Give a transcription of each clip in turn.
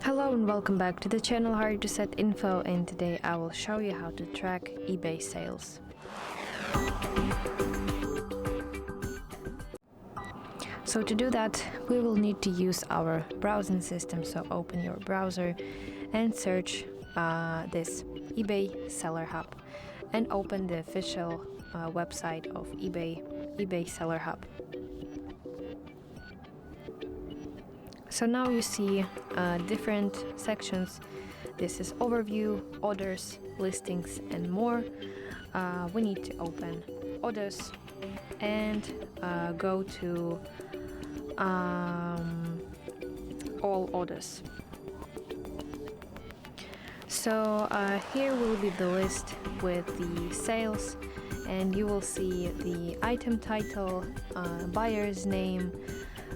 Hello and welcome back to the channel HardReset.Info, and today I will show you how to track eBay sales. So to do that, we will need to use our browsing system. So open your browser and search this eBay Seller Hub and open the official website of eBay Seller Hub. So now you see different sections. This is overview, orders, listings, and more. We need to open orders and go to all orders. So here will be the list with the sales, and you will see the item title, buyer's name,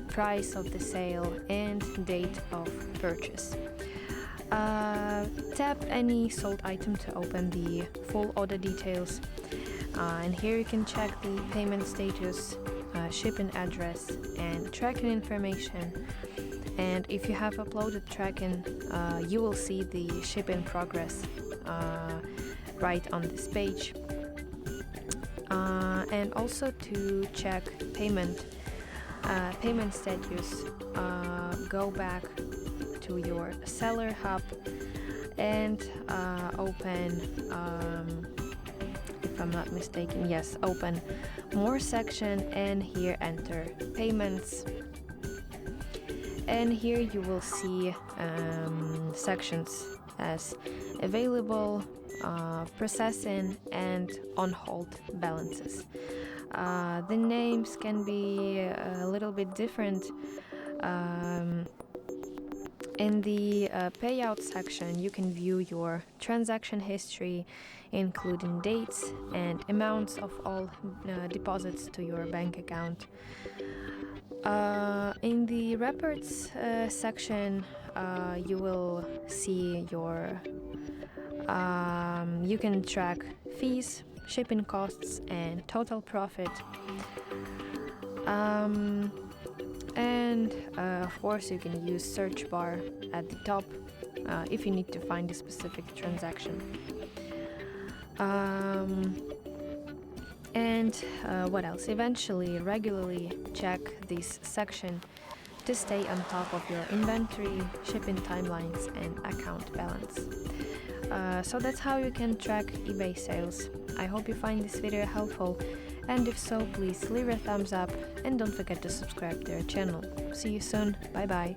price of the sale, and date of purchase. Tap any sold item to open the full order details, and here you can check the payment status, shipping address, and tracking information. And if you have uploaded tracking, you will see the shipping progress right on this page. And also to check payment status, go back to your Seller Hub and open, if I'm not mistaken, yes, open more section, and here enter payments. And here you will see sections as available, processing, and on hold balances. The names can be a little bit different. In the payout section, you can view your transaction history, including dates and amounts of all deposits to your bank account. In the reports section, you will see your you can track fees, shipping costs, and total profit. And of course you can use search bar at the top if you need to find a specific transaction. And what else? Eventually, regularly check this section to stay on top of your inventory, shipping timelines, and account balance. So that's how you can track eBay sales. I hope you find this video helpful, and if so, please leave a thumbs up and don't forget to subscribe to our channel. See you soon. Bye bye.